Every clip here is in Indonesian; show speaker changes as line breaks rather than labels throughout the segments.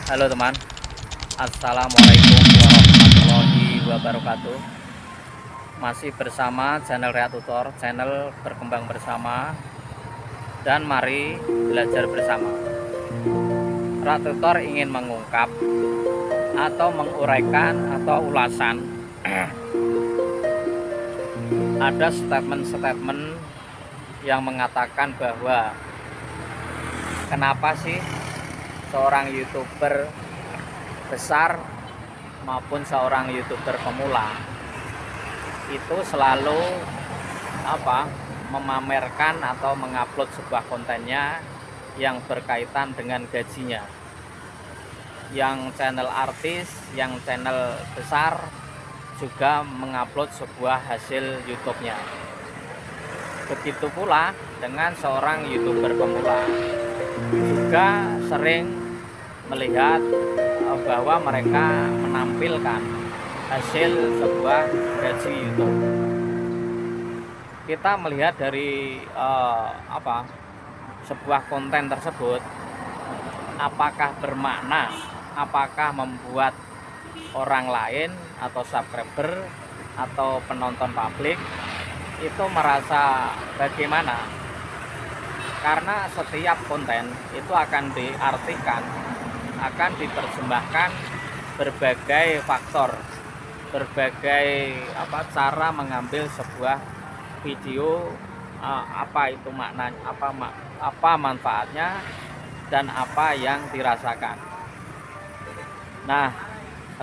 Halo teman, Assalamualaikum warahmatullahi wabarakatuh. Masih bersama channel Rea Tutor, channel berkembang bersama, dan mari belajar bersama. Rea Tutor ingin mengungkap atau menguraikan atau ulasan ada statement-statement yang mengatakan bahwa kenapa sih seorang YouTuber besar maupun seorang YouTuber pemula itu selalu memamerkan atau mengupload sebuah kontennya yang berkaitan dengan gajinya. Yang channel artis, yang channel besar juga mengupload sebuah hasil YouTube-nya. Begitu pula dengan seorang YouTuber pemula juga sering melihat bahwa mereka menampilkan hasil sebuah gaji YouTube. Kita melihat dari sebuah konten tersebut, apakah bermakna, apakah membuat orang lain atau subscriber atau penonton publik itu merasa bagaimana. Karena setiap konten itu akan diartikan, akan diterjemahkan berbagai faktor, berbagai cara mengambil sebuah video, apa itu maknanya, apa manfaatnya, dan apa yang dirasakan. Nah,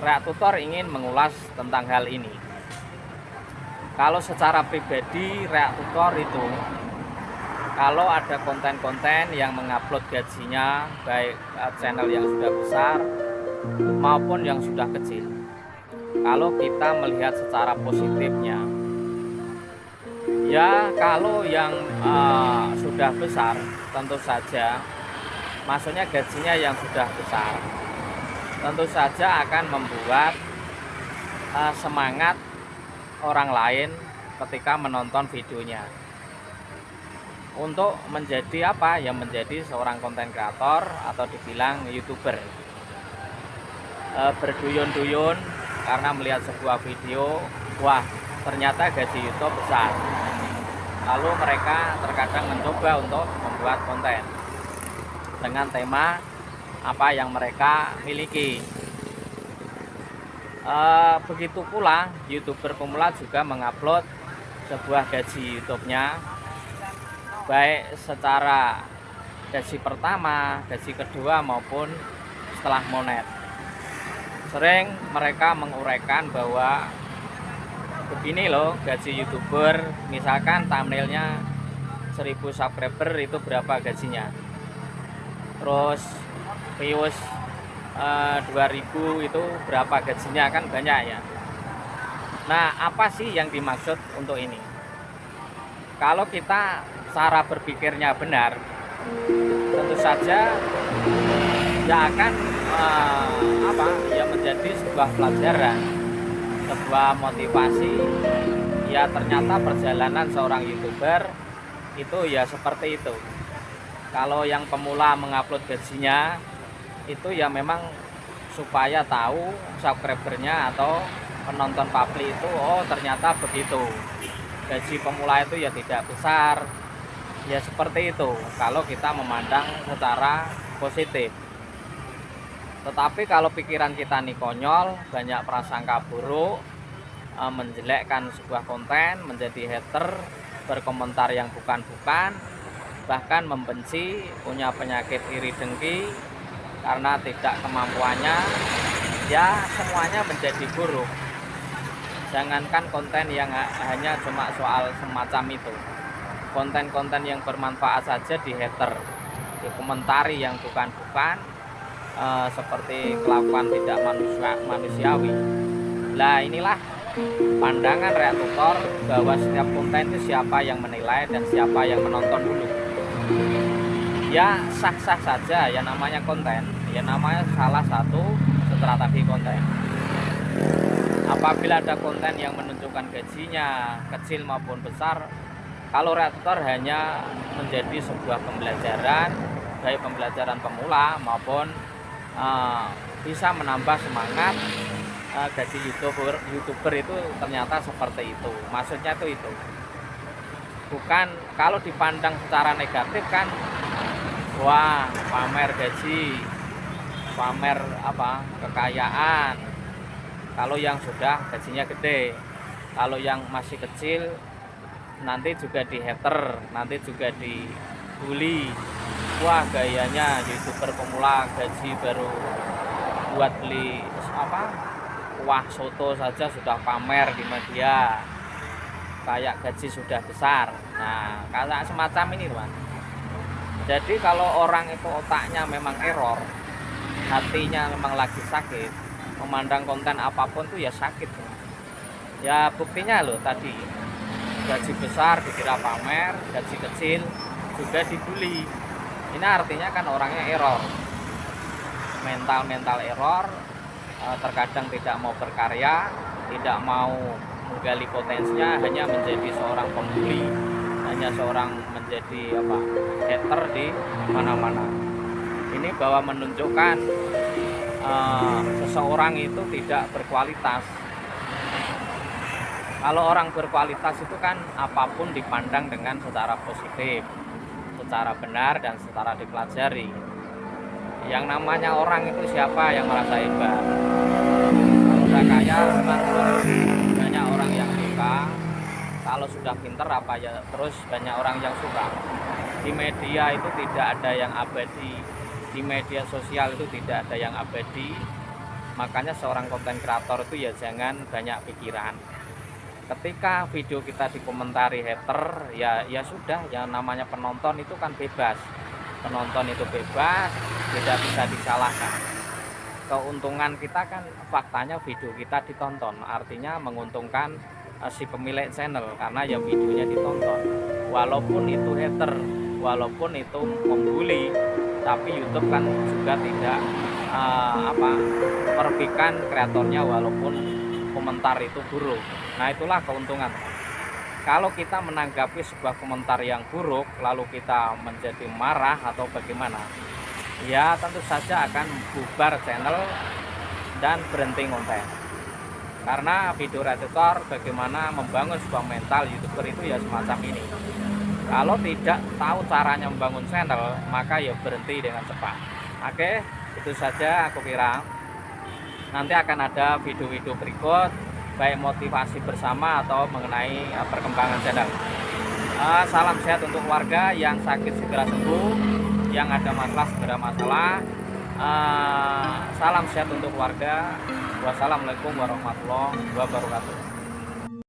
Rea Tutor ingin mengulas tentang hal ini. Kalau secara pribadi Rea Tutor itu, kalau ada konten-konten yang mengupload gajinya, baik channel yang sudah besar maupun yang sudah kecil, kalau kita melihat secara positifnya, ya kalau yang sudah besar tentu saja, maksudnya gajinya yang sudah besar, tentu saja akan membuat semangat orang lain ketika menonton videonya untuk menjadi menjadi seorang konten kreator atau dibilang YouTuber. Berduyun-duyun karena melihat sebuah video, wah ternyata gaji YouTube besar. Lalu mereka terkadang mencoba untuk membuat konten dengan tema apa yang mereka miliki. Begitu pula YouTuber pemula juga mengupload sebuah gaji YouTube-nya, baik secara gaji pertama, gaji kedua maupun setelah monet. Sering mereka menguraikan bahwa begini loh gaji YouTuber, misalkan thumbnailnya 1000 subscriber itu berapa gajinya, terus views 2000 itu berapa gajinya, kan banyak ya. Nah, apa sih yang dimaksud untuk ini? Kalau kita cara berpikirnya benar, tentu saja ya akan menjadi sebuah pelajaran, sebuah motivasi. Ya ternyata perjalanan seorang YouTuber itu ya seperti itu. Kalau yang pemula mengupload gajinya itu ya memang supaya tahu subscribernya atau penonton publik itu, oh ternyata begitu. Gaji pemula itu ya tidak besar, ya seperti itu kalau kita memandang secara positif. Tetapi kalau pikiran kita nih konyol, banyak prasangka buruk, menjelekkan sebuah konten, menjadi hater, berkomentar yang bukan-bukan, bahkan membenci, punya penyakit iri dengki karena tidak kemampuannya, ya semuanya menjadi buruk. Jangankan konten yang hanya cuma soal semacam itu, konten-konten yang bermanfaat saja di hater, dikomentari yang bukan-bukan, seperti kelakuan tidak manusiawi. Nah inilah pandangan Rea Tutor bahwa setiap konten itu siapa yang menilai dan siapa yang menonton dulu. Ya sah-sah saja, ya namanya konten, ya namanya salah satu strategi konten. Apabila ada konten yang menunjukkan gajinya kecil maupun besar, kalau Rea Tutor hanya menjadi sebuah pembelajaran, baik pembelajaran pemula maupun eh, bisa menambah semangat. Gaji youtuber itu ternyata seperti itu. Maksudnya itu bukan, kalau dipandang secara negatif kan, wah pamer gaji, pamer kekayaan. Kalau yang sudah gajinya gede, kalau yang masih kecil nanti juga di hater, nanti juga dibully. Wah gayanya youtuber pemula gaji baru buat beli kuah soto saja sudah pamer di media, kayak gaji sudah besar. Nah kayak semacam ini teman. Jadi kalau orang itu otaknya memang error, hatinya memang lagi sakit, memandang konten apapun tuh ya sakit. Ya buktinya loh tadi, gaji besar dikira pamer, gaji kecil juga dibully. Ini artinya kan orangnya error, mental error. Terkadang tidak mau berkarya, tidak mau menggali potensinya, hanya menjadi seorang pembuli, hanya seorang menjadi hater di mana-mana. Ini bahwa menunjukkan seseorang itu tidak berkualitas. Kalau orang berkualitas itu kan apapun dipandang dengan secara positif, secara benar dan secara dipelajari. Yang namanya orang itu siapa yang merasa hebat? Kalau udah kaya memang banyak orang yang suka. Kalau sudah pinter terus banyak orang yang suka. Di media itu tidak ada yang abadi, di media sosial itu tidak ada yang abadi. Makanya seorang konten kreator itu ya jangan banyak pikiran. Ketika video kita dikomentari hater, ya sudah, yang namanya penonton itu kan bebas. Penonton itu bebas, tidak bisa disalahkan. Keuntungan kita kan faktanya video kita ditonton, artinya menguntungkan si pemilik channel karena ya videonya ditonton. Walaupun itu hater, walaupun itu membuli, tapi YouTube kan juga tidak merugikan kreatornya walaupun komentar itu buruk. Nah itulah keuntungan. Kalau kita menanggapi sebuah komentar yang buruk lalu kita menjadi marah atau bagaimana, ya tentu saja akan bubar channel dan berhenti konten. Karena video editor bagaimana membangun sebuah mental youtuber itu ya semacam ini. Kalau tidak tahu caranya membangun channel, maka ya berhenti dengan cepat. Oke, itu saja aku kira. Nanti akan ada video-video berikut, baik motivasi bersama atau mengenai perkembangan channel. Salam sehat untuk warga, yang sakit segera sembuh, yang ada masalah segera masalah. Salam sehat untuk warga. Wassalamualaikum warahmatullahi wabarakatuh.